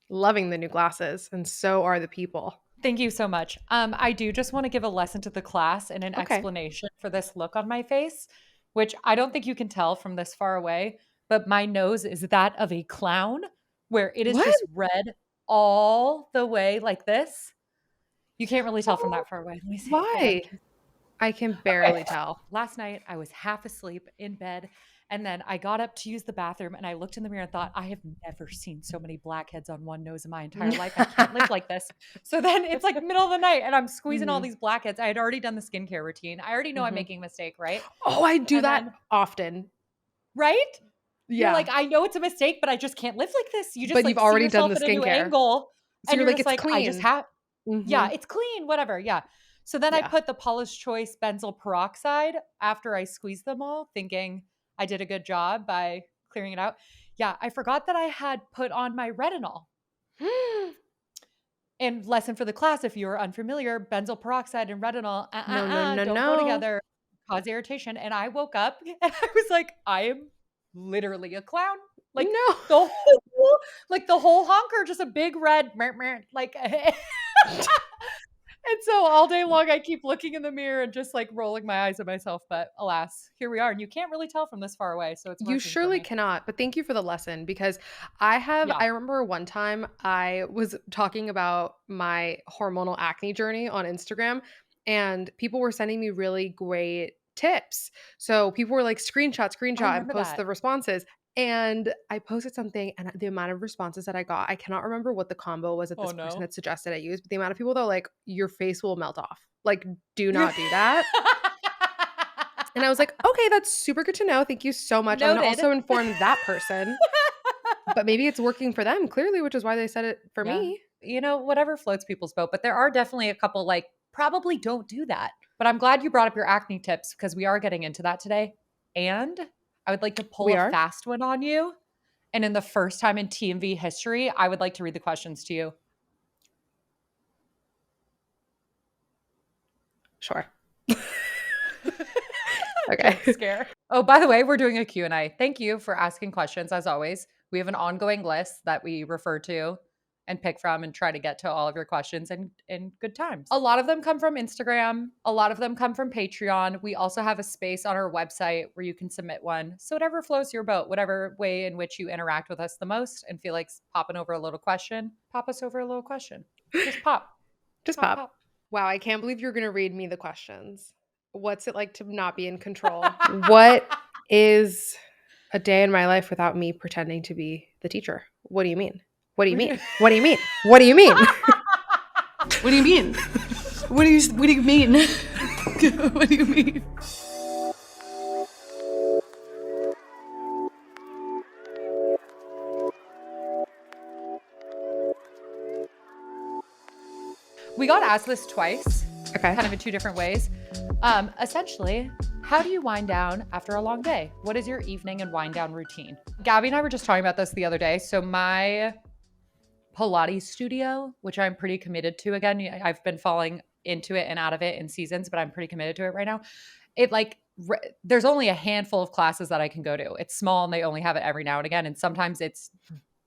Loving the new glasses, and so are the people. Thank you so much. I do just want to give a lesson to the class and an Okay. explanation for this look on my face, which I don't think you can tell from this far away, but my nose is that of a clown where it is What? just red all the way like this. You can't really tell from Oh, that far away. Let me see. Hold on. why? I can Okay. barely tell. Last night I was half asleep in bed and then I got up to use the bathroom and I looked in the mirror and thought, I have never seen so many blackheads on one nose in my entire life. I can't live like this. So then it's like middle of the night and I'm squeezing all Mhm, these blackheads. I had already done the skincare routine. I already know I'm mhm. making a mistake, right? Oh, I do And that then, often. right? You're Yeah, like, I know it's a mistake, but I just can't live like this. You just but you've like see already done the yourself at a new skincare. angle So and you're you're like, just "It's like, I just clean." have, yeah, Mhm. it's clean, whatever. Yeah. So then I Yeah. put the Paula's Choice benzoyl peroxide after I squeezed them all, thinking I did a good job by clearing it out. Yeah, I forgot that I had put on my retinol. And lesson for the class, if you are unfamiliar, benzoyl peroxide and retinol, No, no, no, don't go no. together, cause irritation. And I woke up and I was like, I am literally a clown. Like No. the whole, like the whole honker, just a big red, like And so all day long, I keep looking in the mirror and just like rolling my eyes at myself. But alas, here we are. And you can't really tell from this far away. So it's You working for surely me. cannot, but thank you for the lesson because Yeah. I remember one time I was talking about my hormonal acne journey on Instagram and people were sending me really great tips. So people were like I screenshot and remember post that. the responses. And I posted something and the amount of responses that I got, I cannot remember what the combo was that Oh this person no. had suggested I use, but the amount of people that were like, your face will melt off. Like, do not do that. And I was like, "Okay, that's super good to know. Thank you so much. I'm gonna Noted. also inform that person." But maybe it's working for them clearly, which is why they said it for Yeah. me. Whatever floats people's boat. But there are definitely a couple like probably don't do that. But I'm glad you brought up your acne tips because we are getting into that today. And I would like to pull We a are? fast one on you. And in the first time in TMV history, I would like to read the questions to you. Sure. Jump Okay. scare. Oh, by the way, we're doing a Q&A. Thank you for asking questions as always. We have an ongoing list that we refer to and pick from and try to get to all of your questions in good times. A lot of them come from Instagram. A lot of them come from Patreon. We also have a space on our website where you can submit one. So whatever flows your boat, whatever way in which you interact with us the most and feel like popping over a little question, pop us over a little question. Just pop, Just pop, pop. pop. Wow, I can't believe you're gonna read me the questions. What's it like to not be in control? What is a day in my life without me pretending to be the teacher? What do you mean? What do you mean? What do you mean? What do you mean? What do you mean? What do you mean? What do you mean? We got asked this twice, Okay. kind of in two different ways. Essentially, how do you wind down after a long day? What is your evening and wind down routine? Gabby and I were just talking about this the other day. So my Pilates studio, which I'm pretty committed to again, I've been falling into it and out of it in seasons, but I'm pretty committed to it right now. It like there's only a handful of classes that I can go to. It's small and they only have it every now and again. And sometimes it's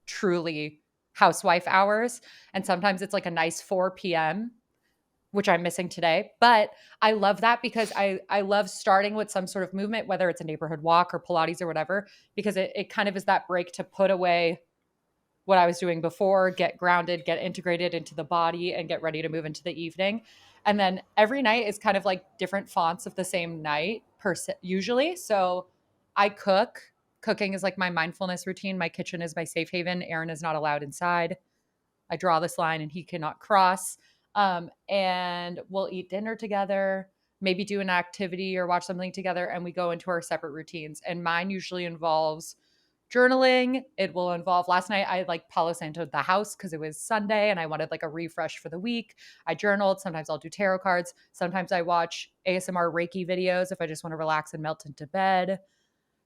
truly housewife hours. And sometimes it's like a nice 4 p.m., which I'm missing today. But I love that because I love starting with some sort of movement, whether it's a neighborhood walk or Pilates or whatever, because it kind of is that break to put away what I was doing before, get grounded, get integrated into the body, and get ready to move into the evening. And then every night is kind of like different fonts of the same night, usually. So I cook. Cooking is like my mindfulness routine. My kitchen is my safe haven. Aaron is not allowed inside. I draw this line and he cannot cross. And we'll eat dinner together, maybe do an activity or watch something together, and we go into our separate routines. And mine usually involves journaling. It will involve last night I like Palo Santo'd the house because it was Sunday and I wanted like a refresh for the week. I journaled. Sometimes I'll do tarot cards. Sometimes I watch ASMR Reiki videos if I just want to relax and melt into bed.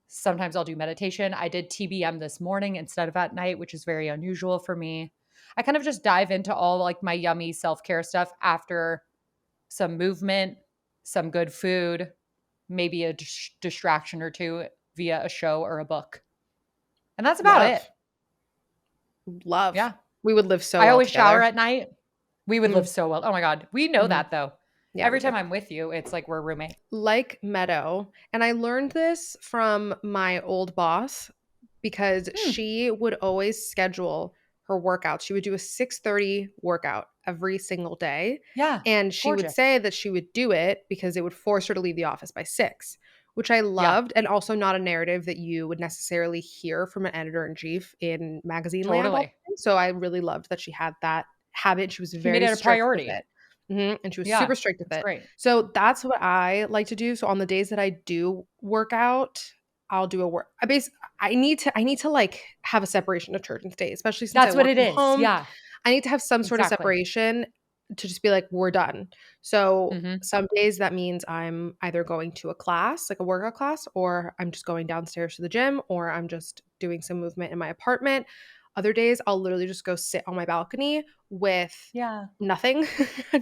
Sometimes I'll do meditation. I did TBM this morning instead of at night, which is very unusual for me. I kind of just dive into all like my yummy self-care stuff after some movement, some good food, maybe a distraction or two via a show or a book. And that's about it. Love. Yeah. We would live so I well always shower together. at night. We would live Mm, so well. Oh my God. We know mhm. that though. Yeah, we Every do. time I'm with you, it's like we're roommates. Like Meadow, and I learned this from my old boss because Hmm. she would always schedule her workouts. She would do a 6:30 workout every single day, Yeah. and she would Gorgeous. say that she would do it because it would force her to leave the office by 6, which I Yeah. loved, and also not a narrative that you would necessarily hear from an editor-in-chief in magazine land all Totally. the time. So I really loved that she had that habit. She was She made very it a strict with priority. it. And she was Yeah. super strict with That's it. great. So that's what I like to do. So on the days that I do work out, I'll do a work. I need to like have a separation of church and state, especially since I That's what work it from is. home. Yeah. I need to have some sort of Exactly. separation to just be like, we're done. So Hmm. some days that means I'm either going to a class, like a workout class, or I'm just going downstairs to the gym, or I'm just doing some movement in my apartment. Other days, I'll literally just go sit on my balcony with Yeah. nothing,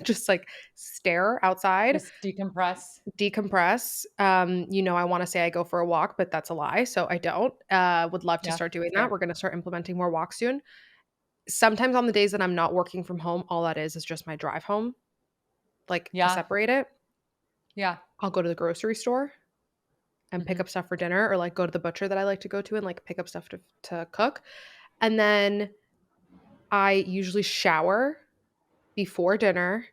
just like stare outside, Just decompress. decompress. I want to say I go for a walk, but that's a lie. So I don't. Would love to Yeah. start doing that. Fair. We're going to start implementing more walks soon. Sometimes on the days that I'm not working from home, all that is just my drive home, like to Yeah. separate it. Yeah. I'll go to the grocery store and pick Hmm. up stuff for dinner, or like go to the butcher that I like to go to and like pick up stuff to cook. And then I usually shower before dinner.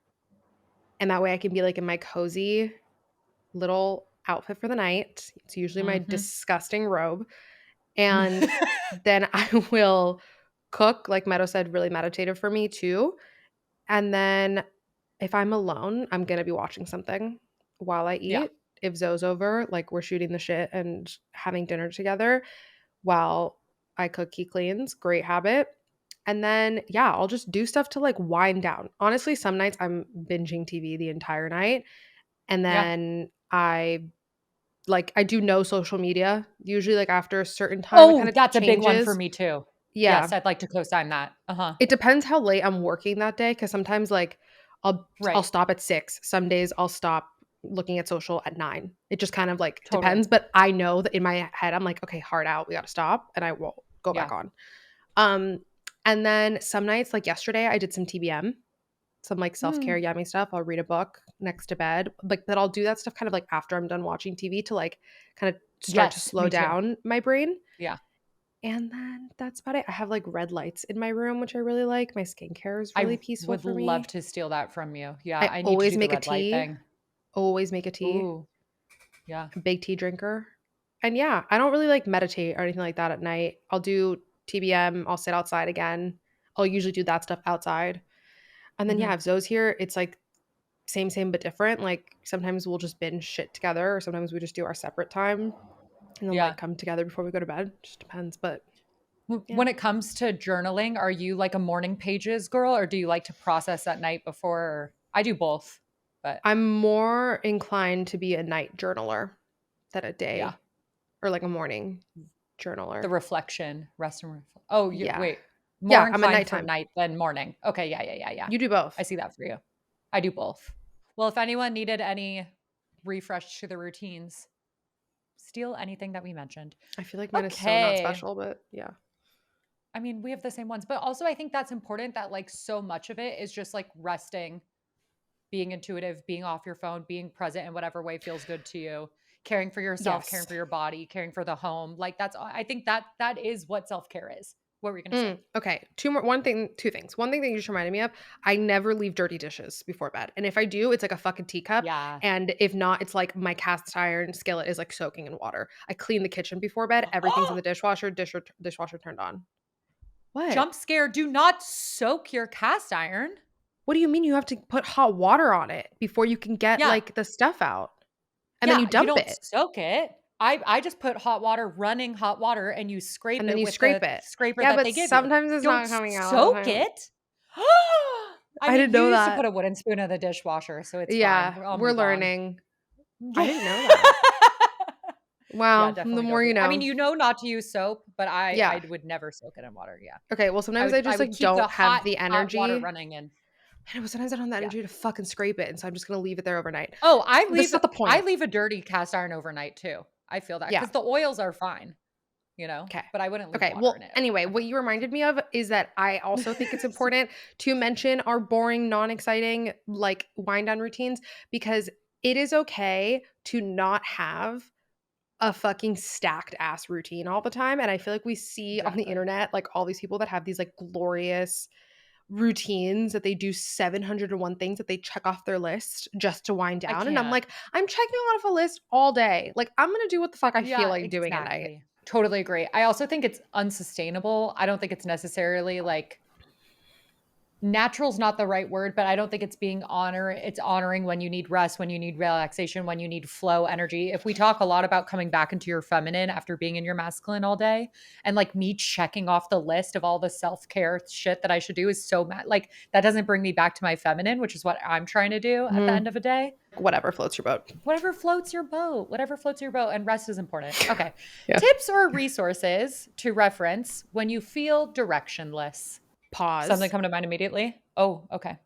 And that way I can be like in my cozy little outfit for the night. It's usually my Hmm. disgusting robe. And then I will cook, like Meadow said, really meditative for me too. And then if I'm alone, I'm going to be watching something while I Yeah. eat. If Zoe's over, like we're shooting the shit and having dinner together while I cook, he cleans. Great habit. And then, yeah, I'll just do stuff to like wind down. Honestly, some nights I'm binging TV the entire night. And Yeah. then I do no social media. Usually like after a certain time it Oh, kind of that's a big one for changes. me too. Yeah. Yes. I'd like to co-sign that. Uh-huh. It depends how late I'm working that day cuz sometimes like I'll Right. stop at 6. Some days I'll stop looking at social at 9. It just kind of like Totally. depends, but I know that in my head I'm like, okay, hard out. We got to stop and I won't go back Yeah. on. Um and then some nights like yesterday I did some TBM, some like self-care Mm. yummy stuff. I'll read a book next to bed. Like but I'll do that stuff kind of like after I'm done watching TV to like kind of start to Yes. slow Me too. down my brain. Yeah. And then that's about it. I have like red lights in my room, which I really like. My skincare is I really peaceful would for love me. to steal that from you. Yeah. I I need to always do the make a red light tea. thing. Always make a tea. Ooh. Yeah. A big tea drinker. And yeah, I don't really like meditate or anything like that at night. I'll do TBM. I'll sit outside again. I'll usually do that stuff outside. And then Hmm. yeah, if Zoe's here, it's like same but different. Like sometimes we'll just binge shit together, or sometimes we just do our separate time and then like Yeah. come together before we go to bed. Just depends. But yeah. When it comes to journaling, are you like a morning pages girl or do you like to process at night before? I do both, but I'm more inclined to be a night journaler than a yeah, day or like a morning the journaler. reflection, rest and reflect. Oh, you Yeah. wait, more Yeah, I'm a inclined for nighttime. night than morning. Okay, yeah, yeah, yeah, yeah. You do I both. see that for you. I do both. Well, if anyone needed any refresh to the routines, steal anything that we mentioned. I feel like mine is so not Okay. special, but yeah. I mean, we have the same ones, but also I think that's important that like so much of it is just like resting, being intuitive, being off your phone, being present in whatever way feels good to you, caring for yourself, caring Yes. for your body, caring for the home. Like that's I think that is what self-care is. What were you going to say? Okay. Two things. One thing that you just reminded me of, I never leave dirty dishes before bed. And if I do, it's like a fucking teacup. Yeah. And if not, it's like my cast iron skillet is like soaking in water. I clean the kitchen before bed. Everything's in the dishwasher, dishwasher turned on. What? Jump scare, do not soak your cast iron. What do you mean you have to put hot water on it before you can get Yeah. like the stuff out? And then Yeah, you you dump don't it. soak it. I just put hot water, running hot water, and you scrape And then it you with scrape the it. scraper Yeah, that but they give you. sometimes it's Don't not coming out all the soak time. it. I I mean, didn't you know used to put that. a wooden spoon in the dishwasher, so it's fine. Yeah, I'll we're move on. learning. I Yeah. didn't know that. Yeah, Wow, the definitely more don't you do. I mean, know. you know not to use soap, but Yeah. I would never soak it in water. Yeah. Okay, well, I sometimes would I I just would like keep the don't have hot the hot water energy. running in. I know, but sometimes I don't have the Yeah. energy to fucking scrape it, and so I'm just gonna leave it there overnight. Oh, This is not the I point. leave a dirty cast iron overnight too. I feel that Yeah. because the oils are fine. Okay. but I wouldn't leave Okay. water Well, in it. anyway, what you reminded me of is that I also think it's important to mention our boring, non-exciting, like wind down routines, because it is okay to not have a fucking stacked ass routine all the time. And I feel like we see on the Exactly. internet like all these people that have these like glorious routines that they do 701 things that they check off their list just to wind I down. And I'm can't. like, I'm checking off a list all day. Like, I'm going to do what the fuck I feel Yeah, like doing at night. exactly. Totally agree. I also think it's unsustainable. I don't think it's necessarily like natural's not the right word, but I don't think it's honoring when you need rest, when you need relaxation, when you need flow energy. If we talk a lot about coming back into your feminine after being in your masculine all day, and like me checking off the list of all the self-care shit that I should do is so mad. Like that doesn't bring me back to my feminine, which is what I'm trying to do at the end of a day. Whatever floats your boat. Whatever floats your boat, and rest is important. Okay. Yeah. Tips or resources to reference when you feel directionless. Something Pause. come to mind immediately? Oh, okay.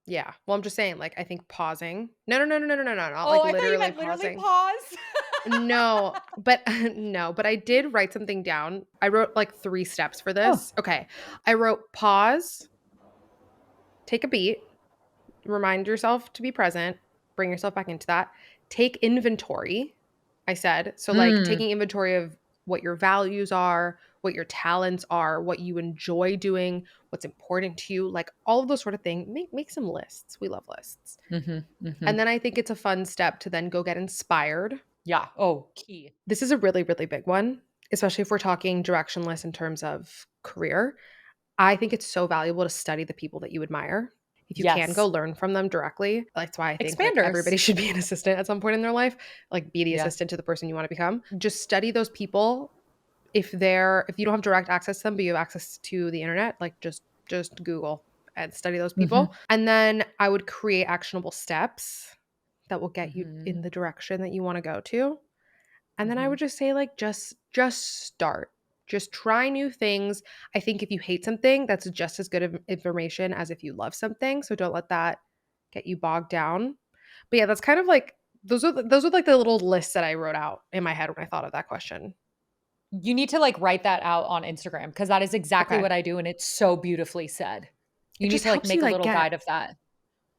Yeah. Well, I'm just saying, like, I think pausing. No, no, no, no, no, no, no, no. Not Oh, like I thought you literally meant literally pausing. pause. No, but no, but I did write something down. I wrote like 3 steps for Oh. this. Okay. I wrote pause, take a beat, remind yourself to be present, bring yourself back into that. Take inventory, I said. So, like, Mm. taking inventory of what your values are, what your talents are, what you enjoy doing, what's important to you, like all of those sort of things. Make some lists. We love lists. And then I think it's a fun step to then go get inspired. Yeah. Oh, key. This is a really, really big one, especially if we're talking directionless in terms of career. I think it's so valuable to study the people that you admire. If you can go Yes. learn from them directly, that's why I think like everybody Expanders. should be an assistant at some point in their life, like be the Yeah. assistant to the person you want to become. Just study those people. If you don't have direct access to them, but you have access to the internet, like just Google and study those people. And then I would create actionable steps that will get you in the direction that you want to go to. And then I would just say like just start. Just try new things. I think if you hate something, that's just as good of information as if you love something. So don't let that get you bogged down. But yeah, that's kind of like those are like the little lists that I wrote out in my head when I thought of that question. You need to like write that out on Instagram because that is exactly Okay. what I do. And it's so beautifully said. You It need just to like helps you make a like little get guide of that.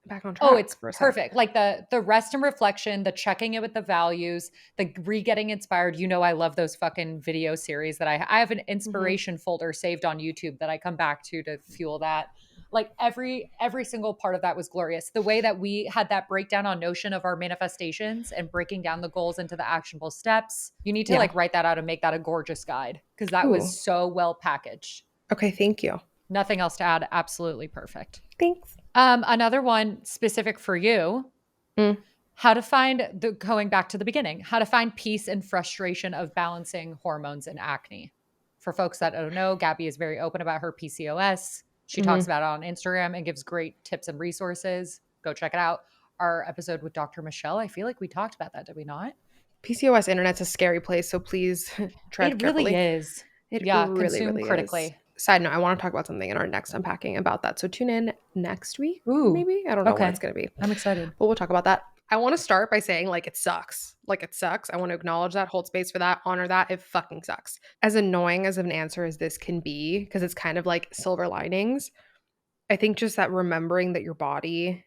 back on Oh, track it's for a sec. perfect. Like the rest and reflection, the checking it with the values, the re-getting inspired. I love those fucking video series that I have an inspiration folder saved on YouTube that I come back to fuel that. Like every single part of that was glorious. The way that we had that breakdown on Notion of our manifestations and breaking down the goals into the actionable steps. You need to Yeah. like write that out and make that a gorgeous guide because that was Ooh. so well packaged. Okay, thank you. Nothing else to add. Absolutely perfect. Thanks. Another one specific for you. Mm. How to find going back to the beginning, how to find peace and frustration of balancing hormones and acne. For folks that don't know, Gabby is very open about her PCOS. She talks about it on Instagram and gives great tips and resources. Go check it out. Our episode with Dr. Michelle, I feel like we talked about that, did we not? PCOS internet's a scary place, so please tread It really carefully. is. It Yeah, really, consume really is. critically. Side note, I want to talk about something in our next unpacking about that. So tune in next week, Ooh, maybe. I don't know when okay. it's going to be. I'm excited. But we'll talk about that. I want to start by saying, like, it sucks. Like, it sucks. I want to acknowledge that, hold space for that, honor that. It fucking sucks. As annoying as an answer as this can be, because it's kind of like silver linings, I think just that remembering that your body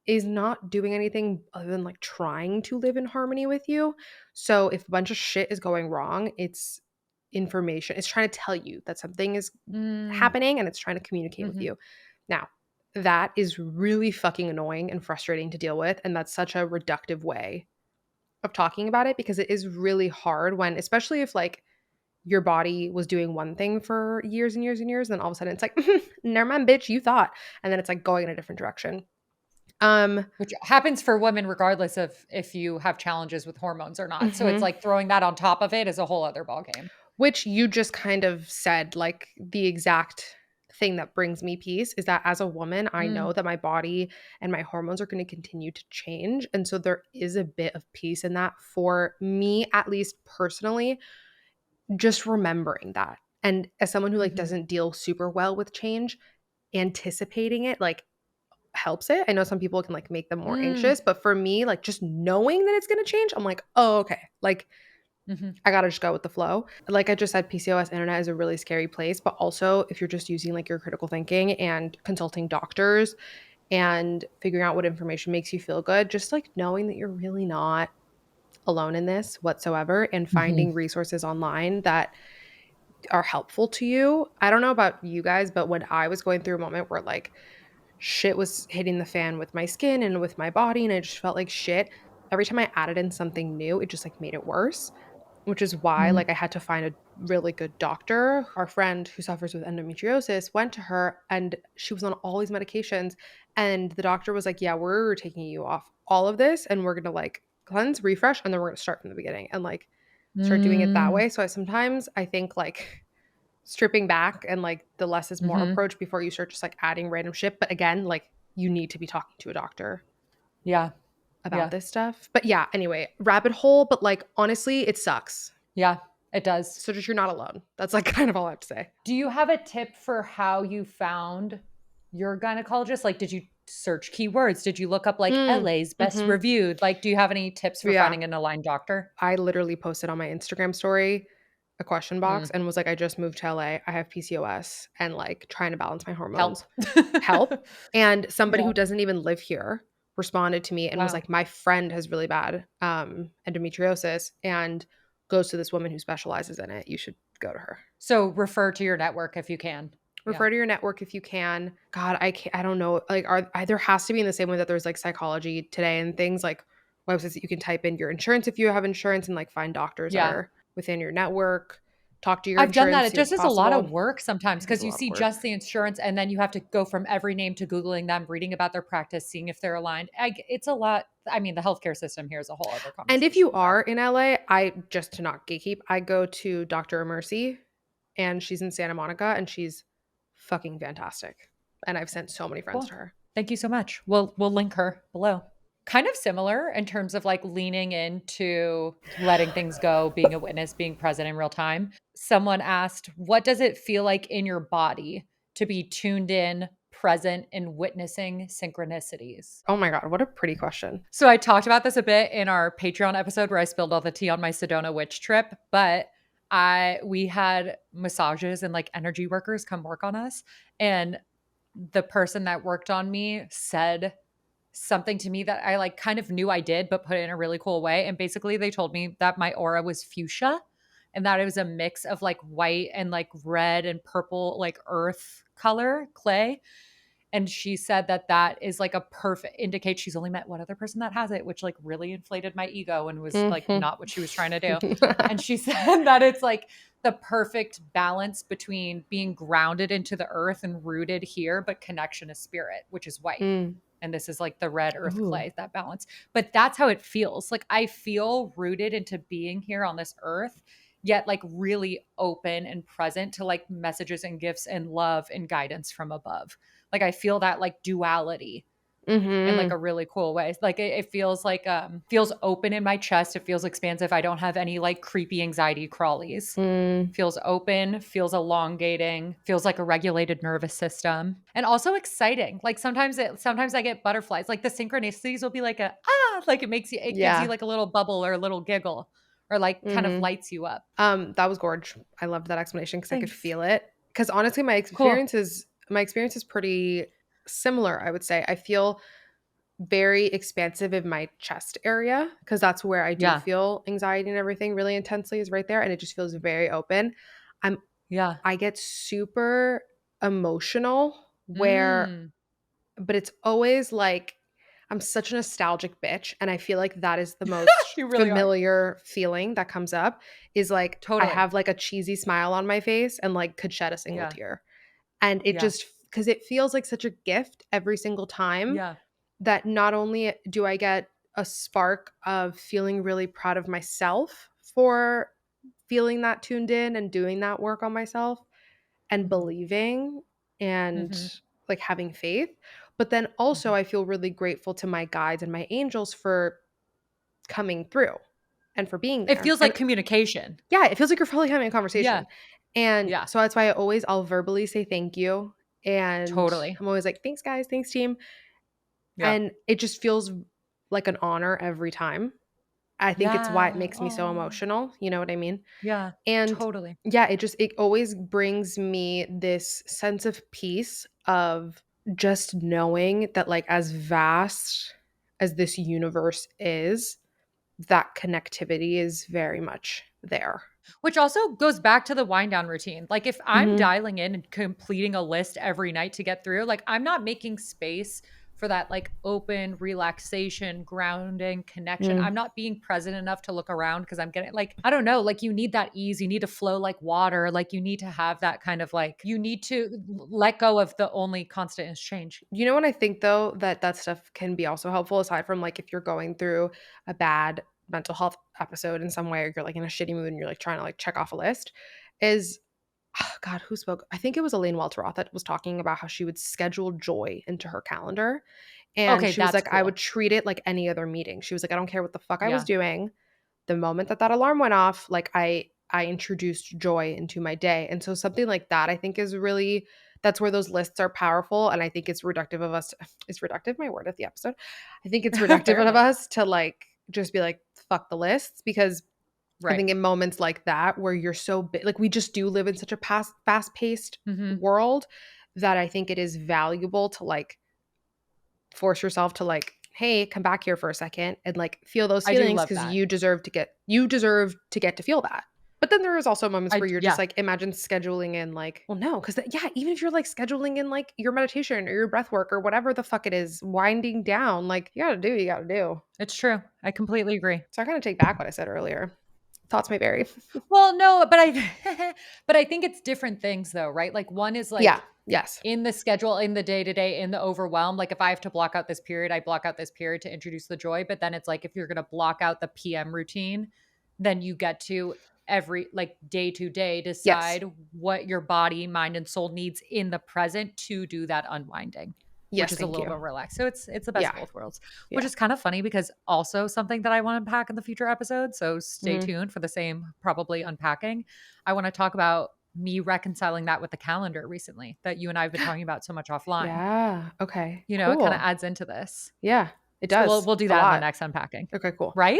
is not doing anything other than like trying to live in harmony with you. So if a bunch of shit is going wrong, it's information. It's trying to tell you that something is happening and it's trying to communicate with you. Now, that is really fucking annoying and frustrating to deal with. And that's such a reductive way of talking about it because it is really hard when, especially if like your body was doing one thing for years and years and years, then all of a sudden it's like, never mind, bitch, you thought. And then it's like going in a different direction. Which happens for women regardless of if you have challenges with hormones or not. So it's like throwing that on top of it is a whole other ballgame. Which you just kind of said, like the exact thing that brings me peace is that as a woman, I know that my body and my hormones are going to continue to change. And so there is a bit of peace in that for me, at least personally, just remembering that. And as someone who like doesn't deal super well with change, anticipating it like helps it. I know some people can like make them more anxious, but for me, like just knowing that it's going to change, I'm like, oh, okay. Like I gotta just go with the flow. Like I just said, PCOS internet is a really scary place, but also if you're just using like your critical thinking and consulting doctors and figuring out what information makes you feel good, just like knowing that you're really not alone in this whatsoever and Mhm. finding resources online that are helpful to you. I don't know about you guys, but when I was going through a moment where like shit was hitting the fan with my skin and with my body and I just felt like shit, every time I added in something new, it just like made it worse, which is why Mhm. like I had to find a really good doctor. Our friend who suffers with endometriosis went to her and she was on all these medications and the doctor was like, "Yeah, we're taking you off all of this and we're going to like cleanse, refresh and then we're going to start from the beginning." And like start doing it that Mm. way. So I think like stripping back and like the less is more Mhm. approach before you start just like adding random shit. But again, like you need to be talking to a doctor Yeah. about Yeah. this stuff. But yeah, anyway, rabbit hole, but like honestly, it sucks. Yeah. It does. So just you're not alone. That's like kind of all I have to say. Do you have a tip for how you found your gynecologist? Like, did you search keywords? Did you look up like Mm, LA's best hmm. reviewed? Like, do you have any tips for Yeah. finding an aligned doctor? I literally posted on my Instagram story a question box Mm. and was like, I just moved to LA. I have PCOS and like trying to balance my Help. hormones. Help. And somebody Yeah. who doesn't even live here responded to me and was Wow. like, my friend has really bad endometriosis and goes to this woman who specializes in it. You should go to her. So refer to your network if you can. Yeah. Refer to your network if you can. God, I don't know. Like, there has to be in the same way that there's like Psychology Today and things like websites that you can type in your insurance if you have insurance and like find doctors that Yeah. are within your network. Talk to your I've done that. insurance, It see just what's is a lot possible. of work sometimes It is because a you lot of see work. just the insurance and then you have to go from every name to Googling them, reading about their practice, seeing if they're aligned. It's a lot. I mean, the healthcare system here is a whole other And if you conversation, but are in LA, I just to not gatekeep, I go to Dr. Mercy and she's in Santa Monica and she's fucking fantastic. And I've sent so many friends cool. to her. Thank you so much. We'll link her below. Kind of similar in terms of like leaning into letting things go, being a witness, being present in real time. Someone asked, "What does it feel like in your body to be tuned in, present, and witnessing synchronicities?" Oh my God, what a pretty question. So I talked about this a bit in our Patreon episode where I spilled all the tea on my Sedona witch trip, but we had massages and like energy workers come work on us, and the person that worked on me said something to me that I like kind of knew I did, but put it in a really cool way. And basically, they told me that my aura was fuchsia and that it was a mix of like white and like red and purple, like earth color clay. And she said that that is like a perfect indicate she's only met one other person that has it, which like really inflated my ego and was like Mhm. not what she was trying to do. And she said that it's like the perfect balance between being grounded into the earth and rooted here, but connection to spirit, which is white. Mm. And this is like the red earth Ooh. clay, that balance. But that's how it feels. Like I feel rooted into being here on this earth, yet like really open and present to like messages and gifts and love and guidance from above. Like I feel that like duality in like Mhm. a really cool way. Like it feels like feels open in my chest. It feels expansive. I don't have any like creepy anxiety crawlies. Mm. Feels open, feels elongating, feels like a regulated nervous system, and also exciting. Like sometimes I get butterflies. Like the synchronicities will be like like it gives you Yeah. like a little bubble or a little giggle or like kind of Mhm. lights you up. That was gorge. I loved that explanation because I could Thanks. feel it. Because honestly, Cool. my experience is pretty similar, I would say. I feel very expansive in my chest area because that's where I do Yeah. feel anxiety and everything really intensely is right there. And it just feels very open. I'm Yeah. I get super emotional where Mm. but it's always like I'm such a nostalgic bitch and I feel like that is the most You really are. familiar feeling that comes up is like I Totally. have like a cheesy smile on my face and like could shed a single Yeah. tear. And it Yeah. just cuz it feels like such a gift every single time Yeah. that not only do I get a spark of feeling really proud of myself for feeling that tuned in and doing that work on myself and Mhm. believing and Mhm. like having faith. But then also, Mhm. I feel really grateful to my guides and my angels for coming through and for being It there. feels And like communication. yeah, it feels like you're probably having a Yeah. conversation. And Yeah. so that's why I'll verbally say thank you. And Totally. I'm always like, thanks, guys. Thanks, team. Yeah. And it just feels like an honor every time. I think it's why it Yeah. makes me so Oh, emotional, you know what I mean? yeah, And totally. yeah, it always brings me this sense of peace of just knowing that, like, as vast as this universe is, that connectivity is very much there. Which also goes back to the wind down routine. Like if I'm Mhm. dialing in and completing a list every night to get through, like I'm not making space for that like open relaxation, grounding, connection. Mm. I'm not being present enough to look around because I'm getting like, I don't know, like you need that ease. You need to flow like water. Like you need to have that kind of like, you need to let go of the only constant is change. You know what I think though, that stuff can be also helpful aside from, like, if you're going through a bad mental health episode in some way, or you're, like, in a shitty mood and you're, like, trying to, like, check off a list, is God, who spoke? I think it was Elaine Welteroth that was talking about how she would schedule joy into her calendar, and Okay, she was that's like, "I would cool. treat it like any other meeting." She was like, "I don't care what the fuck I was Yeah. doing. The moment that alarm went off, like, I introduced joy into my day." And so something like that I think is really, that's where those lists are powerful, and I think it's reductive of us is reductive my word of the episode? I think it's reductive of Apparently. us to, like, just be like, "Fuck the lists," because I Right. think in moments like that where you're so like, we just do live in such a fast-paced Hmm. world that I think it is valuable to, like, force yourself to, like, "Hey, come back here for a second and, like, feel those I do feelings love because that. you deserve to get to feel that." But then there is also moments where you're just, Yeah. like, imagine scheduling in, like, well, no, because yeah, even if you're, like, scheduling in, like, your meditation or your breath work or whatever the fuck it is, winding down, like, you gotta do what you gotta do. It's true. I completely agree. So I kinda take back what I said earlier. Thoughts may vary. Well, no, but I but I think it's different things though, right? Like one is Yeah. like Yes. in the schedule, in the day to day, in the overwhelm. Like if I have to block out this period, I block out this period to introduce the joy. But then it's like if you're going to block out the PM routine, then you get to every like day to day Yes. decide what your body, mind, and soul needs in the present to do that unwinding, which Yes, is a thank little you. bit relaxed. So it's the best Yeah. of both worlds, which Yeah. is kind of funny because also something that I want to unpack in the future episodes. So stay Mhm. tuned for the same probably unpacking. I want to talk about me reconciling that with the calendar recently that you and I have been talking about so much offline. Yeah. Okay. You know, it kind of Cool. adds into this. Yeah. It So we'll does. we'll do A that in the lot. next unpacking. Okay, cool. Right?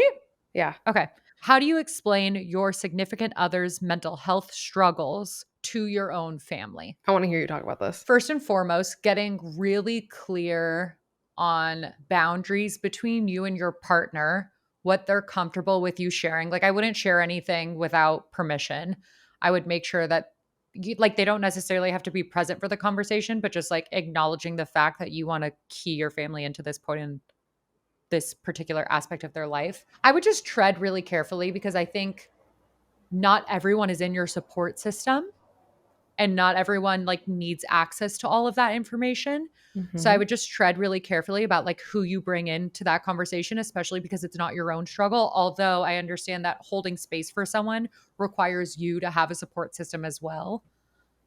Yeah. Okay. How do you explain your significant other's mental health struggles to your own family? I wanna hear you talk about this. First and foremost, getting really clear on boundaries between you and your partner, what they're comfortable with you sharing. Like, I wouldn't share anything without permission. I would make sure that like they don't necessarily have to be present for the conversation, but just like acknowledging the fact that you want to key your family into this point in this particular aspect of their life. I would just tread really carefully because I think not everyone is in your support system and not everyone like needs access to all of that information. So I Mhm. would just tread really carefully about like who you bring into that conversation, especially because it's not your own struggle. Although I understand that holding space for someone requires you to have a support system as well.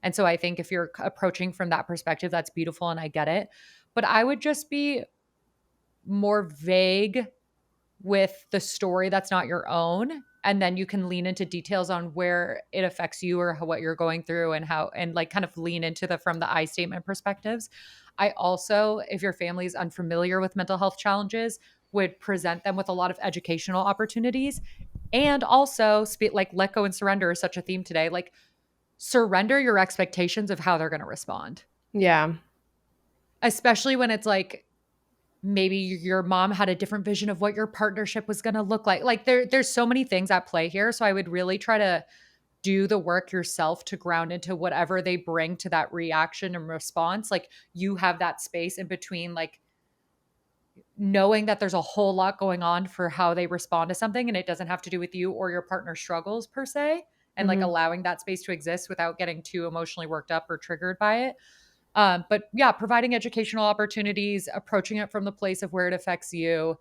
And so I think if you're approaching from that perspective, that's beautiful and I get it. But I would just be more vague with the story that's not your own, and then you can lean into details on where it affects you or what you're going through and how, and like kind of lean into the from the I statement perspectives. I also, if your family is unfamiliar with mental health challenges, would present them with a lot of educational opportunities. And also like let go and surrender is such a theme today, like surrender your expectations of how they're going to respond, Yeah. especially when it's like maybe your mom had a different vision of what your partnership was going to look like. Like there's so many things at play here. So I would really try to do the work yourself to ground into whatever they bring to that reaction and response. Like you have that space in between, like knowing that there's a whole lot going on for how they respond to something and it doesn't have to do with you or your partner's struggles per se. And like Mhm. allowing that space to exist without getting too emotionally worked up or triggered by it. But yeah, providing educational opportunities, approaching it from the place of where it affects you,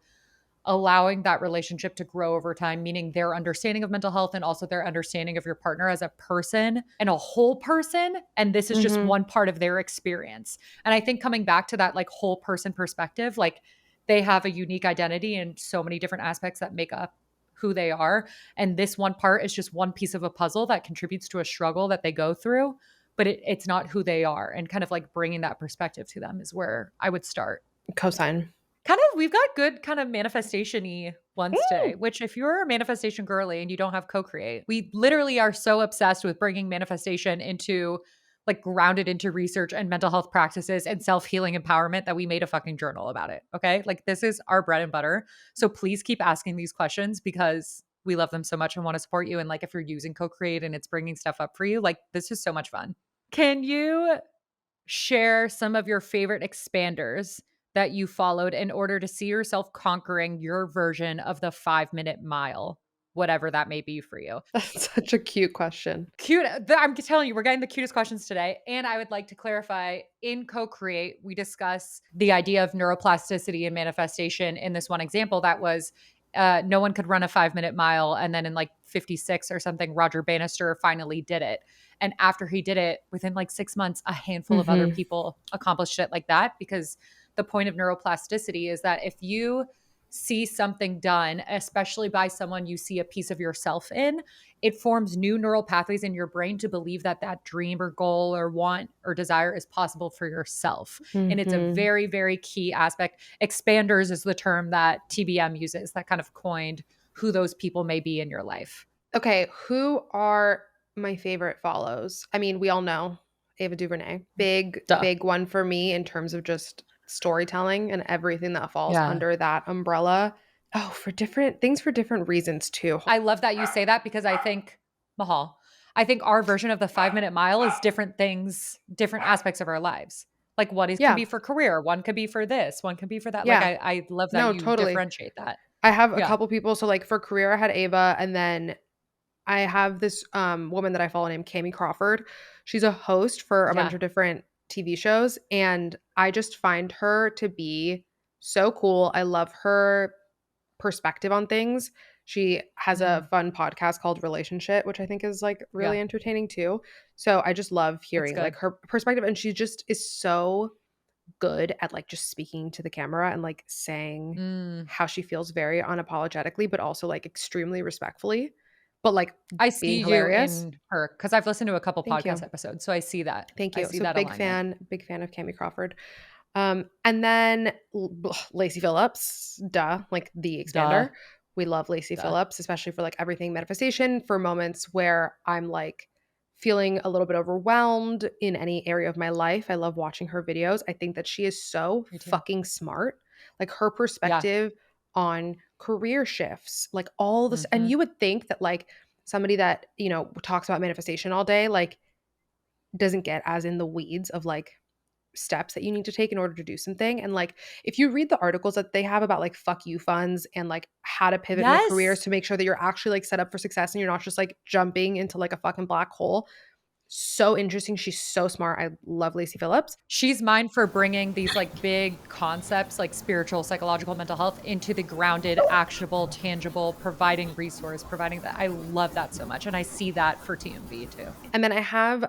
allowing that relationship to grow over time, meaning their understanding of mental health and also their understanding of your partner as a person and a whole person. And this is just Mhm. one part of their experience. And I think coming back to that like whole person perspective, like they have a unique identity and so many different aspects that make up who they are. And this one part is just one piece of a puzzle that contributes to a struggle that they go through, but it's not who they are. And kind of like bringing that perspective to them is where I would start. Cosign. Kind of, we've got good kind of manifestation-y once today, which if you're a manifestation girly and you don't have co-create, we literally are so obsessed with bringing manifestation into like grounded into research and mental health practices and self-healing empowerment that we made a fucking journal about it. Okay. Like this is our bread and butter. So please keep asking these questions because we love them so much and want to support you. And like if you're using co-create and it's bringing stuff up for you, like this is so much fun. Can you share some of your favorite expanders that you followed in order to see yourself conquering your version of the 5-minute mile, whatever that may be for you? That's such a cute question. Cute. I'm telling you, we're getting the cutest questions today. And I would like to clarify in Co Create, we discuss the idea of neuroplasticity and manifestation in this one example that was no one could run a 5-minute mile. And then in like 56 or something, Roger Bannister finally did it. And after he did it, within like 6 months, a handful of other Mhm. people accomplished it like that because the point of neuroplasticity is that if you see something done, especially by someone you see a piece of yourself in, it forms new neural pathways in your brain to believe that that dream or goal or want or desire is possible for yourself. And it's a Mhm. very, very key aspect. Expanders is the term that TBM uses that kind of coined who those people may be in your life. Okay, who are my favorite follows? I mean, we all know Ava DuVernay. Big, Duh. big one for me in terms of just storytelling and everything that falls Yeah. under that umbrella. Oh, for different things for different reasons too. I love that you say that because I think, Mahal, I think our version of the 5-minute mile is different things, different aspects of our lives. Like what is can Yeah. be for career, one could be for this, one could be for that. Like Yeah. I love that No, you totally. differentiate that. I have a Yeah. couple people. So like for career, I had Ava, and then I have this woman that I follow named Cami Crawford. She's a host for a bunch Yeah. of different TV shows, and I just find her to be so cool. I love her perspective on things. She has a Mm, fun podcast called Relationship, which I think is like yeah. really entertaining too. So I just love It's hearing like good. her perspective, and she just is so good at like just speaking to the camera and like saying Mm. how she feels very unapologetically, but also like extremely respectfully, but like I being see you hilarious. in her because I've listened to a couple Thank podcast you. episodes. So I see that. Thank I you. see So that alignment. big fan of Cami Crawford. And then Lacey Phillips, duh, like the Duh. expander. We love Lacey Duh. Phillips, especially for like everything manifestation, for moments where I'm like feeling a little bit overwhelmed in any area of my life. I love watching her videos. I think that she is so Me too. fucking smart. Like her Yeah. perspective on career shifts, like all this. And Hmm. you would think that like somebody that, talks about manifestation all day, like doesn't get as in the weeds of like steps that you need to take in order to do something. And like if you read the articles that they have about like fuck you funds and like how to pivot in your careers Yes. to make sure that you're actually like set up for success and you're not just like jumping into like a fucking black hole. So interesting. She's so smart. I love Lacey Phillips. She's mine for bringing these like big concepts like spiritual, psychological, mental health into the grounded, actionable, tangible, providing resource, providing that. I love that so much. And I see that for TMV too. And then I have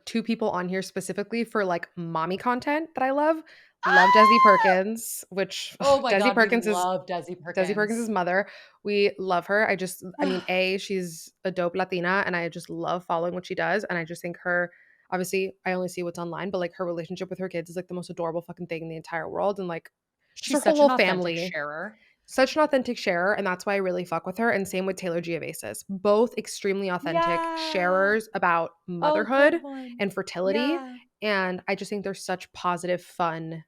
two people on here specifically for like mommy content that I love. Love Desi Perkins, which Oh my Desi God, we Perkins is love Desi Desi Perkins' Perkins. mother. We love her. I mean, she's a dope Latina, and I just love following what she does. And I just think obviously, I only see what's online, but like her relationship with her kids is like the most adorable fucking thing in the entire world. And like just her She's whole such an little authentic family, sharer. such an authentic sharer. And that's why I really fuck with her. And same with Taylor Giavasis, both extremely authentic Yeah. sharers about Oh, motherhood good one. and fertility. Yeah. And I just think they're such positive, fun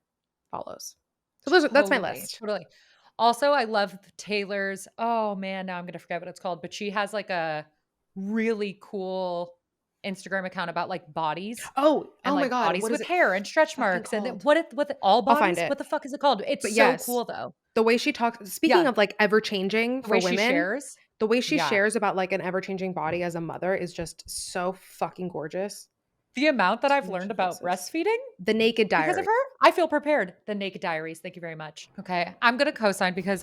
follows. So that's my Totally. list. Totally. Also, I love Taylor's. Oh man, now I'm gonna forget what it's called, but she has like a really cool Instagram account about like bodies and Oh my like God. bodies What is with it hair and stretch fucking marks and called? all I'll find bodies. it. What the fuck is it called? It's But so yes, cool though. the way she talks, speaking Yeah, of like ever changing the for way she women, shares. the way she Yeah, shares about like an ever changing body as a mother is just so fucking gorgeous. the amount that I've So much learned of about places. breastfeeding The Naked because of Diary. her, I feel prepared. The Naked Diaries. Thank you very much. Okay, I'm gonna co-sign because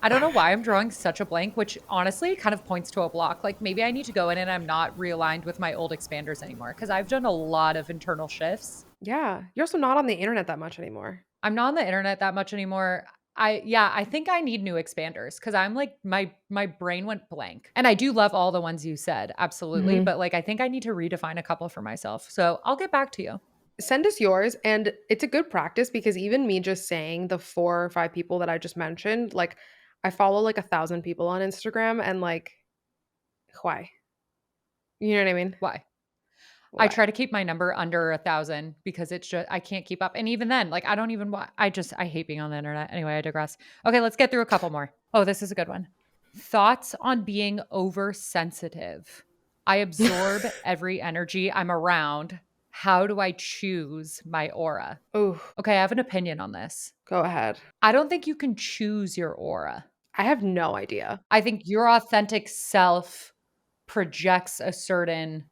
I don't know why I'm drawing such a blank, which honestly kind of points to a block. Like maybe I need to go in and I'm not realigned with my old expanders anymore because I've done a lot of internal shifts. Yeah. You're also not on the internet that much anymore. I'm not on the internet that much anymore. I think I need new expanders because I'm like my brain went blank. And I do love all the ones you said, absolutely. Mhm. But like I think I need to redefine a couple for myself. So I'll get back to you. Send us yours. And it's a good practice because even me just saying the 4 or 5 people that I just mentioned, like I follow like 1,000 people on Instagram and like, why? You know what I mean? Why? I Why? try to keep my number under 1,000 because it's just I can't keep up. And even then, like I don't even I hate being on the internet. Anyway, I digress. Okay, let's get through a couple more. Oh, this is a good one. Thoughts on being oversensitive. I absorb every energy I'm around. How do I choose my aura? Oh, Okay, I have an opinion on this. go ahead. I don't think you can choose your aura. I have no idea. I think your authentic self projects a certain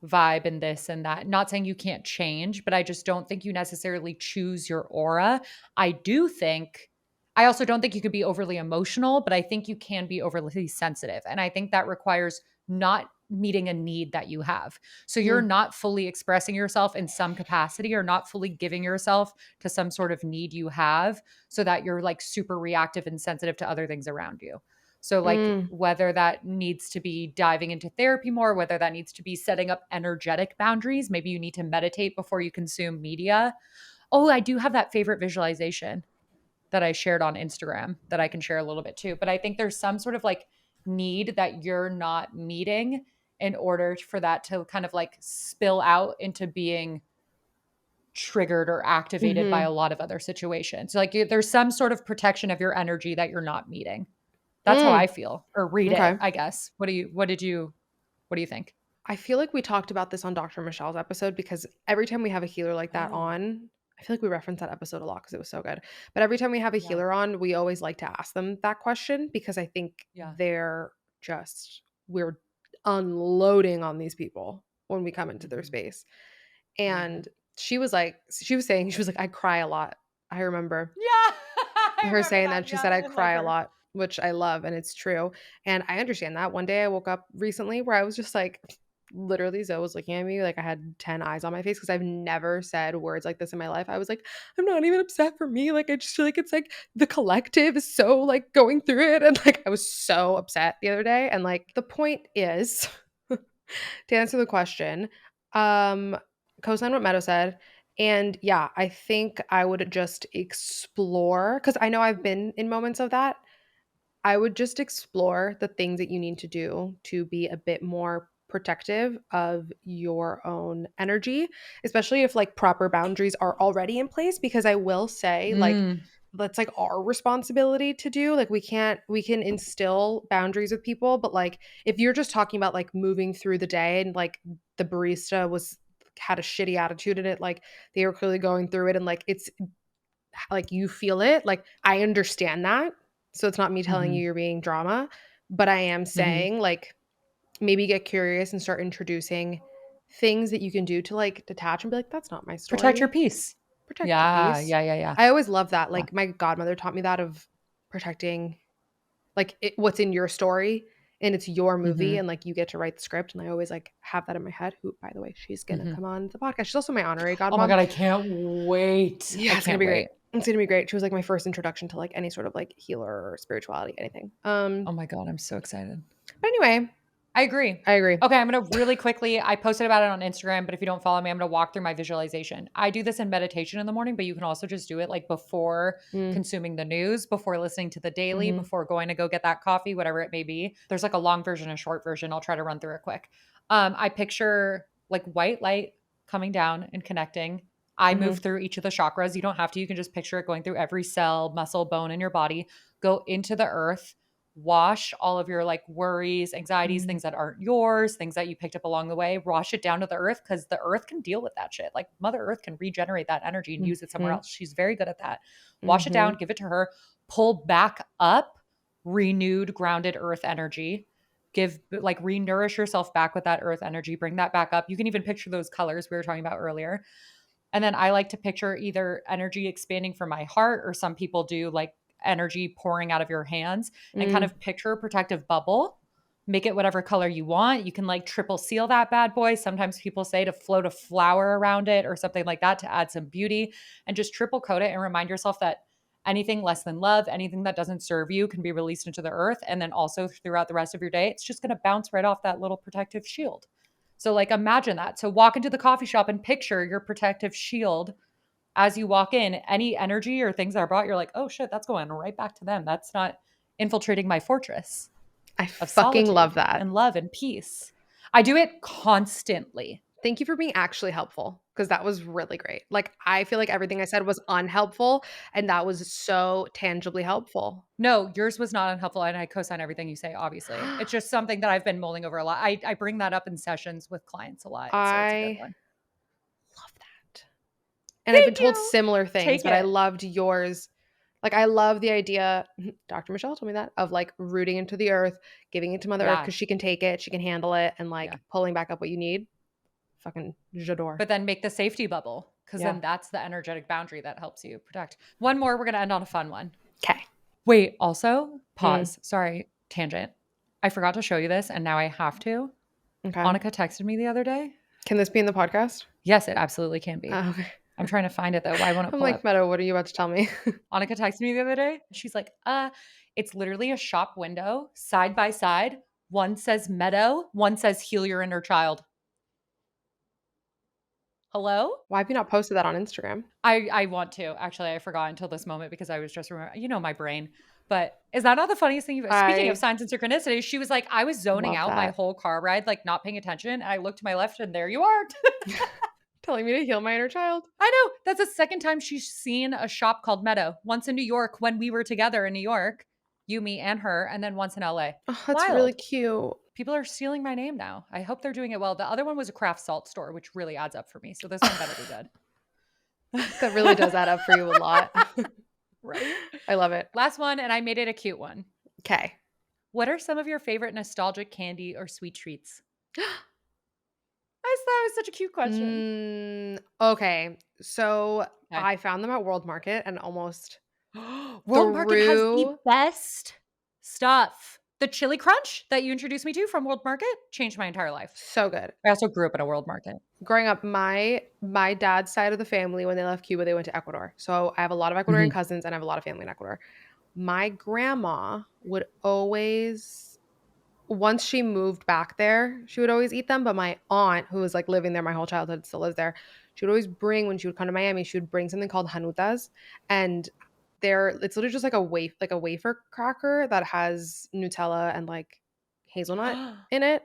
vibe and this and that. Not saying you can't change, but I just don't think you necessarily choose your aura. I do think, I also don't think you could be overly emotional, but I think you can be overly sensitive. And I think that requires not meeting a need that you have. So you're Mm, not fully expressing yourself in some capacity or not fully giving yourself to some sort of need you have so that you're like super reactive and sensitive to other things around you. So, like, mm, whether that needs to be diving into therapy more, whether that needs to be setting up energetic boundaries, maybe you need to meditate before you consume media. Oh, I do have that favorite visualization that I shared on Instagram that I can share a little bit too. But I think there's some sort of like need that you're not meeting in order for that to kind of like spill out into being triggered or activated by mm-hmm. a lot of other situations. So, like, there's some sort of protection of your energy that you're not meeting. That's how I Mm, feel or read it, okay. I guess. What do you think? I feel like we talked about this on Dr. Michelle's episode because every time we have a healer like that Oh, on, I feel like we reference that episode a lot because it was so good. But every time we have a yeah. healer on, we always like to ask them that question because I think Yeah. we're unloading on these people when we come into their Mhm. space. Mhm. And she was like, I cry a lot. I remember Yeah. I her remember saying that. that. She Yeah, said, I I love cry a her. lot, which I love, and it's true. And I understand that. One day I woke up recently where I was just like, literally, Zoe was looking at me like I had 10 eyes on my face because I've never said words like this in my life. I was like, I'm not even upset for me. Like, I just feel like it's like the collective is so like going through it. And like, I was so upset the other day. And like, the point is, to answer the question, um, co-sign what Meadow said. And yeah, I think I would just explore because I know I've been in moments of that. I would just explore the things that you need to do to be a bit more protective of your own energy, especially if like proper boundaries are already in place. Because I will say, like, Mm. that's like our responsibility to do. Like, we can instill boundaries with people, but like, if you're just talking about like moving through the day and like the barista was had a shitty attitude in it, like they were clearly going through it and like it's like you feel it, like I understand that. So it's not me telling you Mhm. you're being drama, but I am Mhm. saying like maybe get curious and start introducing things that you can do to like detach and be like, that's not my Protect your story. peace. Protect your Yeah, peace. yeah, yeah, yeah. I always love that. Yeah. Like my godmother taught me that of protecting like what's in your story and it's your movie Mhm. and like you get to write the script and I always like have that in my head. Who, by the way, she's gonna Mhm. come on the podcast. She's also my honorary Oh my godmom. god, I can't wait. I Yeah, it's gonna can't be great. wait. It's gonna be great. She was like my first introduction to like any sort of like healer or spirituality, anything. Oh my god, I'm so excited. But anyway, I agree. I agree. Okay, I'm going to really quickly, I posted about it on Instagram, but if you don't follow me, I'm going to walk through my visualization. I do this in meditation in the morning, but you can also just do it like before Mm, consuming the news, before listening to the daily, mhm, before going to go get that coffee, whatever it may be. There's like a long version, a short version. I'll try to run through it quick. I picture like white light coming down and connecting. I mhm, move through each of the chakras. You don't have to. You can just picture it going through every cell, muscle, bone in your body, go into the earth, wash all of your like worries, anxieties, mhm, things that aren't yours, things that you picked up along the way, wash it down to the earth because the earth can deal with that shit. Like Mother Earth can regenerate that energy and use it somewhere mhm, else. She's very good at that. Wash it down, mhm, give it to her, pull back up renewed, grounded earth energy. Give like re-nourish yourself back with that earth energy, bring that back up. You can even picture those colors we were talking about earlier. And then I like to picture either energy expanding from my heart or some people do like energy pouring out of your hands and kind mm, of picture a protective bubble. Make it whatever color you want. You can like triple seal that bad boy. Sometimes people say to float a flower around it or something like that to add some beauty and just triple coat it and remind yourself that anything less than love, anything that doesn't serve you can be released into the earth. And then also throughout the rest of your day, it's just going to bounce right off that little protective shield. So, like, imagine that. So, walk into the coffee shop and picture your protective shield as you walk in. Any energy or things that are brought, you're like, oh shit, that's going right back to them. That's not infiltrating my fortress I of fucking love solitude that. and love and peace. I do it constantly. Thank you for being actually helpful because that was really great. Like, I feel like everything I said was unhelpful, and that was so tangibly helpful. No, yours was not unhelpful, and I co-sign everything you say, obviously. It's just something that I've been mulling over a lot. I bring that up in sessions with clients a lot, so it's a good I one. love that. And I've been Thank told you. similar things, Take but I it. loved yours. Like, I love the idea, Dr. Michelle told me that, of like rooting into the earth, giving it to Mother Earth Yeah, because she can take it, she can handle it, and yeah. like pulling back up what you need. Fucking j'adore. But then make the safety bubble, because Yeah. then that's the energetic boundary that helps you protect. One more, we're gonna end on a fun one. Okay. Wait, also, pause. Sorry, tangent. I forgot to show you this, and now I have to. Okay. Annika texted me the other day. Can this be in the podcast? Yes, it absolutely can be. Okay. I'm trying to find it though. Why won't it I'm pull like, up? Meadow, what are you about to tell me? Annika texted me the other day. She's like, it's literally a shop window side by side. One says Meadow, one says Heal Your Inner Child. Hello? Why have you not posted that on Instagram? I want to. Actually, I forgot until this moment because I was just my brain. But is that not the funniest thing you've speaking of I signs and synchronicities? She was like, I was zoning love out my that. whole car ride, like not paying attention. And I looked to my left and there you are. Telling me to heal my inner child. I know. That's the second time she's seen a shop called Meadow. Once in New York when we were together in New York, you, me, and her, and then once in LA. Oh, that's really Wild. cute. People are stealing my name now. I hope they're doing it well. The other one was a craft salt store, which really adds up for me. So this one better be good. That really does add up for you a lot. Right? I love it. Last one, and I made it a cute one. Okay. What are some of your favorite nostalgic candy or sweet treats? I just thought it was such a cute question. Okay. So Okay. I found them at World Market and almost World Market has the threw. best stuff. The chili crunch that you introduced me to from World Market changed my entire life. So good. I also grew up in a World Market. Growing up, my dad's side of the family, when they left Cuba, they went to Ecuador. So I have a lot of Ecuadorian cousins and I have a lot of family in Ecuador. My grandma would always, once she moved back there, she would always eat them. But my aunt, who was like living there my whole childhood, still lives there, she would always bring, when she would come to Miami, she would bring something called hanutas. And it's literally just like a wafer cracker that has Nutella and like hazelnut in it.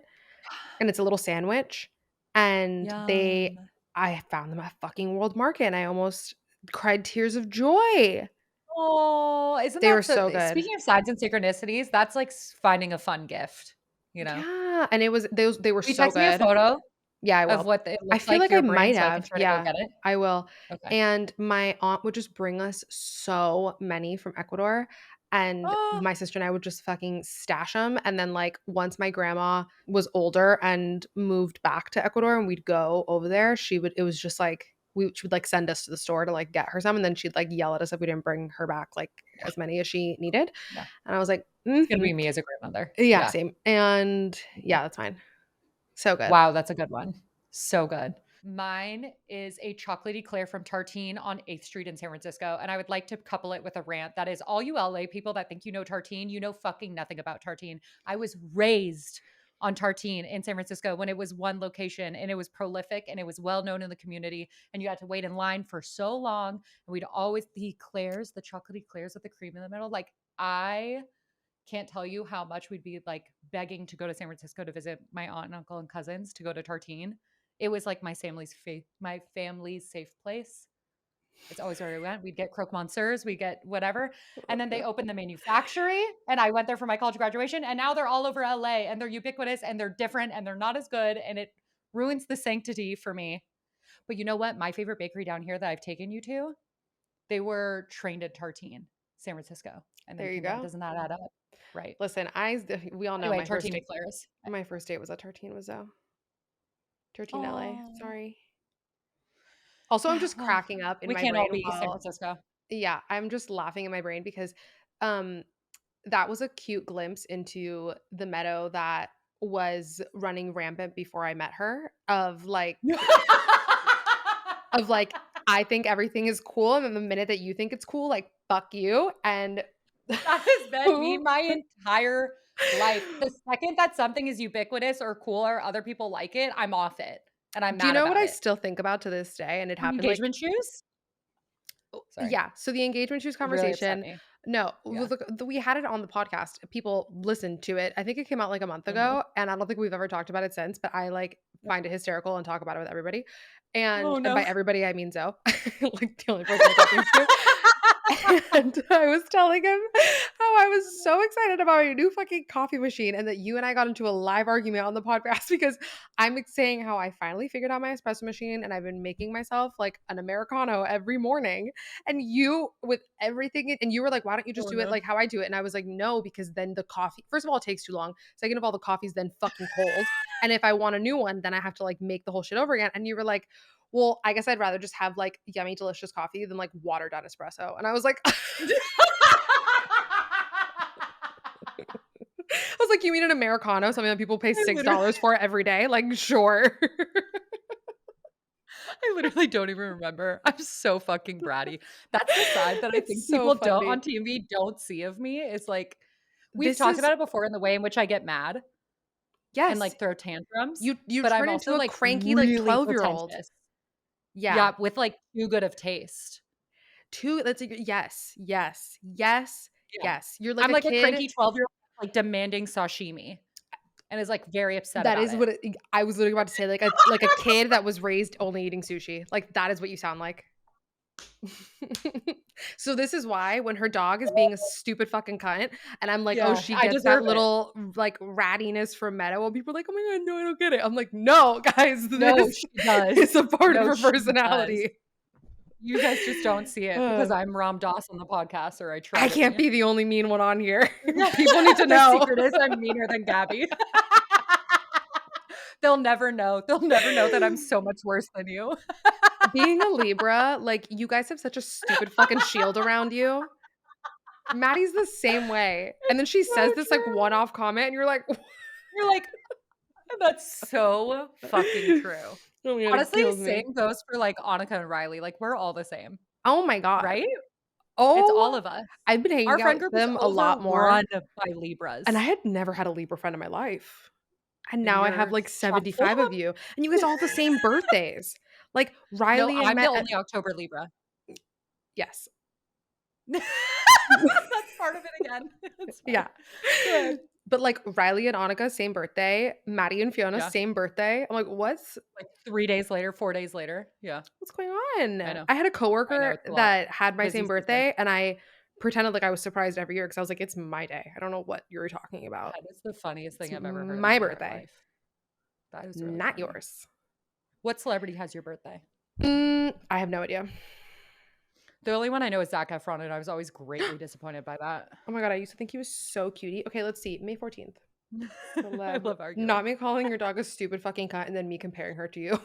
And it's a little sandwich. And Yum. I found them at fucking World Market and I almost cried tears of joy. Oh, isn't They were that so so? good. Speaking of sides and synchronicities, that's like finding a fun gift, you know? Yeah, and they were Will you so text me a good. photo Yeah, I of will. what it I looks feel like like to I your brain might so I can have. try to go Yeah, get it? I will. Okay. And my aunt would just bring us so many from Ecuador, and Oh, my sister and I would just fucking stash them. And then, like, once my grandma was older and moved back to Ecuador, and we'd go over there, it was just like she would like send us to the store to like get her some, and then she'd like yell at us if we didn't bring her back like as many as she needed. yeah. And I was like, It's gonna be me as a grandmother. yeah, Yeah. same. And yeah, that's fine. So good. Wow, that's a good one. So good. Mine is a chocolatey eclair from Tartine on 8th Street in San Francisco. And I would like to couple it with a rant that is all you LA people that think you know Tartine, you know fucking nothing about Tartine. I was raised on Tartine in San Francisco when it was one location and it was prolific and it was well known in the community. And you had to wait in line for so long. And we'd always, the eclairs, the chocolate eclairs with the cream in the middle. Like, I can't tell you how much we'd be like begging to go to San Francisco to visit my aunt and uncle and cousins to go to Tartine. It was like my family's safe place. It's always where we went. We'd get croque monsieurs, we get whatever. And then they opened the manufactory and I went there for my college graduation and now they're all over LA and they're ubiquitous and they're different and they're not as good and it ruins the sanctity for me. But you know what? My favorite bakery down here that I've taken you to, they were trained at Tartine, San Francisco. And then There you came down. go. Doesn't that add up? Right. Listen, we all know Anyway, Tartine eclairs. my first date was at Tartine Wizzo. Tartine LA. Oh. Sorry. Also, I'm just Well, cracking up in we my can't all brain be San Francisco. yeah, I'm just laughing in my brain because um that was a cute glimpse into the Meadow that was running rampant before I met her of like I think everything is cool and then the minute that you think it's cool, like fuck you. And That has been me my entire life. The second that something is ubiquitous or cool or other people like it, I'm off it and I'm do you mad know what about I it. still think about to this day? And it happened like Engagement shoes? Sorry. yeah. So the engagement shoes It really upset conversation, me. No, Yeah. we had it on the podcast. People listened to it. I think it came out like a month Mhm. ago, and I don't think we've ever talked about it since. But I like find it hysterical and talk about it with everybody. Oh, And by no. everybody, I mean Zoe, like the only person I'm talking to. And I was telling him how I was so excited about your new fucking coffee machine, and that you and I got into a live argument on the podcast because I'm saying how I finally figured out my espresso machine and I've been making myself like an Americano every morning. And you, with everything, and you were like, why don't you just Oh, do it no. like how I do it? And I was like, no, because then the coffee, first of all, it takes too long. Second of all, the coffee's then fucking cold. And if I want a new one, then I have to like make the whole shit over again. And you were like, well, I guess I'd rather just have like yummy, delicious coffee than like watered down espresso. And I was like, I was like, you mean an Americano, something that people pay I literally $6 for every day? Like, sure. I literally don't even remember. I'm so fucking bratty. That's the side that I think It's so people don't on funny. TV don't see of me. Is like we've This talked is about it before in the way in which I get mad and, yes. like, throw tantrums, You but I'm turn also, into a like, cranky like really 12-year-old. pretentious. Yeah. Yeah, with, like, too good of taste. That's a good yes. Yes. Yes. Yeah. Yes. You're like I'm a like a kid. cranky 12-year-old, like, demanding sashimi and is, like, very upset That about is it. what I was literally about to say, like a kid that was raised only eating sushi. Like that is what you sound like. So this is why when her dog is being a stupid fucking cunt, and I'm like, oh, Yeah, she I gets that deserve it. little like rattiness from Meadow, and people are like, oh my god, no, I don't get it. I'm like, no, guys, No, this she does. is a part of No, her she does. personality. You guys just don't see it because Uh, I'm Ram Dass on the podcast, or I try I to can't be. be the only mean one on here. People need to The know. secret is I'm meaner than Gabby. They'll never know. They'll never know that I'm so much worse than you. Being a Libra, like you guys have such a stupid fucking shield around you. Maddie's the same way. And then she says So this like true. one-off comment, and you're like, You're like, that's so fucking true. oh my god, it Honestly, kills me. same goes for like Annika and Riley. Like we're all the same, Oh my god. right? It's all Oh, of us. I've been Our hanging out friend with group is them a lot more, overrun by and I Libras, had never had a Libra friend in my life. And and now I have you're like chock full 75 of of you, and you guys all have the same birthdays. Like them. No, Riley and I'm the Matt. only October Libra. Yes. That's part of it again. It's fine. Yeah. Go ahead. But like Riley and Annika, same birthday. Maddie and Fiona, Yeah. same birthday. I'm like, Like 3 days later, 4 days later. Yeah. what's going I on? know. I had a I know, coworker it's a lot. that had my Busy same season. birthday, and I pretended like I was surprised every year because I was like, it's my day. I don't know what you're talking about. That is the funniest It's thing I've ever heard in my my entire birthday, life. That is really not funny. yours. What celebrity has your birthday? I have no idea. The only one I know is Zac Efron, and I was always greatly disappointed by that. Oh my god, I used to think he was so cutie. Okay, let's see. May 14th. I love arguing. Not me calling your dog a stupid fucking cunt and then me comparing her to you.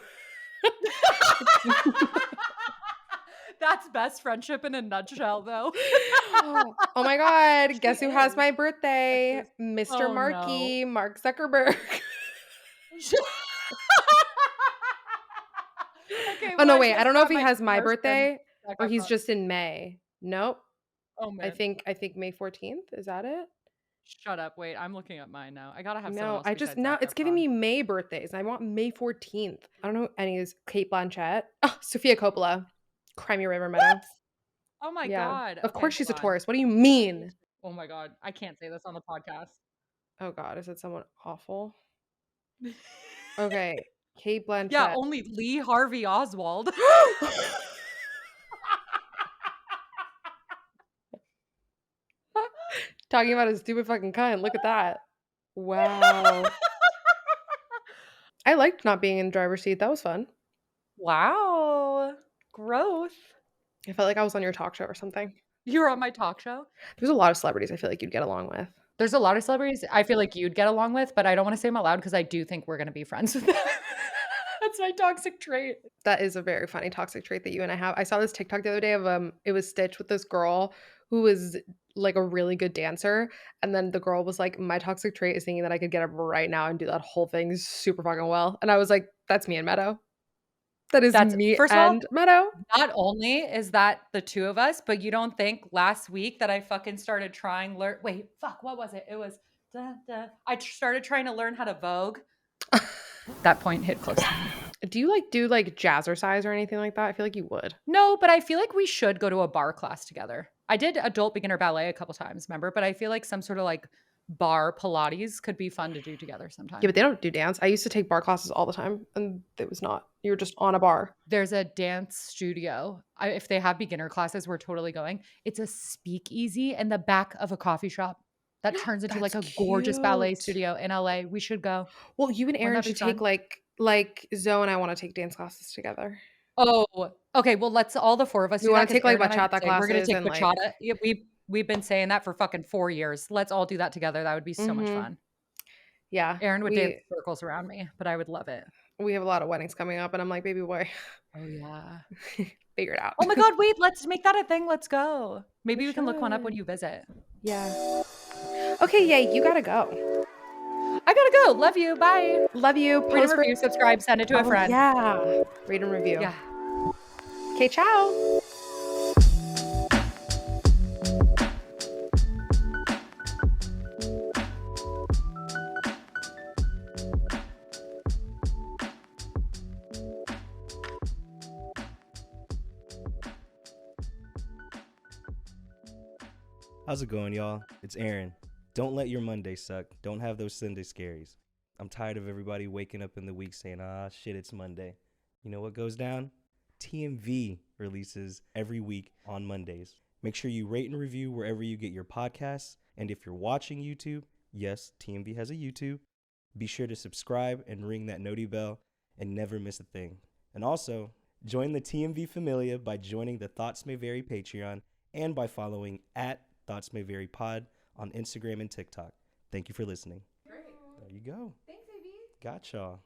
That's best friendship in a nutshell, though. Oh my god, guess who has my birthday? That's Mr. oh, Markey, Mark Zuckerberg. no. Okay, Oh well, no, I wait, I just don't know if got he my has my comparison. birthday Zac or he's Efron. just in May. Nope. Oh, I man. think May 14th. Is that it? Shut up. Wait, I'm looking at mine now. I gotta have someone No, else I just besides now Zac it's giving Efron. me May birthdays. I want May 14th. I don't know any is Kate Blanchett. Oh, Sophia Coppola. Crimey River Meadow. What? Oh my Yeah. god. Of Okay, course she's a hold on. Taurus. What do you mean? Oh my god. I can't say this on the podcast. Oh god, is it someone awful? Okay. Kate Yeah, Blanchett. only Lee Harvey Oswald. Talking about a stupid fucking cunt. Look at that. Wow. I liked not being in the driver's seat. That was fun. Wow. Growth. I felt like I was on your talk show or something. You're on my talk show. There's a lot of celebrities I feel like you'd get along with. There's a lot of celebrities I feel like you'd get along with, but I don't want to say them out loud because I do think we're going to be friends with them. That's my toxic trait. That is a very funny toxic trait that you and I have. I saw this TikTok the other day of it was Stitch with this girl who was like a really good dancer, and then the girl was like, my toxic trait is thinking that I could get up right now and do that whole thing super fucking well. And I was like, that's me and Meadow. That is That's me first of all, and Meadow. not only is that the two of us, but you don't think last week that I fucking started trying wait, fuck, what was it? It was I started trying to learn how to Vogue. That point hit close to me. Do you do jazzercise or anything like that? I feel like you would. No, but I feel like we should go to a bar class together. I did adult beginner ballet a couple times, remember? But I feel like some sort of like bar Pilates could be fun to do together Yeah, sometime. but they don't do dance. I used to take bar classes all the time, and it was not. You were just on a bar. There's a dance studio. If they have beginner classes, we're totally going. It's a speakeasy in the back of a coffee shop that turns into like That's a gorgeous ballet cute. studio in LA. We should go. Well, you and Wouldn't Aaron that be should take fun? like Zoe and I want to take dance classes together. Oh, okay. Well, let's all the four of us We do that want to because take like Erin and I have been bachata saying we're going to classes take and like. bachata. Yeah, we've been saying that for fucking 4 years. Let's all do that together. That would be so much fun. Yeah, Erin would dance we circles around me, but I would love it. we have a lot of weddings coming up, and I'm like, baby boy, Oh yeah. figure it out. Oh my God, wait, let's make that a thing. Let's go. Maybe We we can look one up when should. you visit. Yeah. Okay, yeah, you gotta go. I gotta go. Love you. Bye. Love you. Rate and Post for. review, subscribe, send it to a Oh friend. yeah. Read and review. Yeah. Okay, ciao. How's it going, y'all? It's Aaron. Don't let your Monday suck. Don't have those Sunday scaries. I'm tired of everybody waking up in the week saying, shit, it's Monday. You know what goes down? TMV releases every week on Mondays. Make sure you rate and review wherever you get your podcasts. And if you're watching YouTube, yes, TMV has a YouTube. Be sure to subscribe and ring that noti bell and never miss a thing. And also, join the TMV Familia by joining the Thoughts May Vary Patreon and by following at Thoughts May Vary Pod on Instagram and TikTok. Thank you for listening. Great. There you go. Thanks, AB. Got y'all.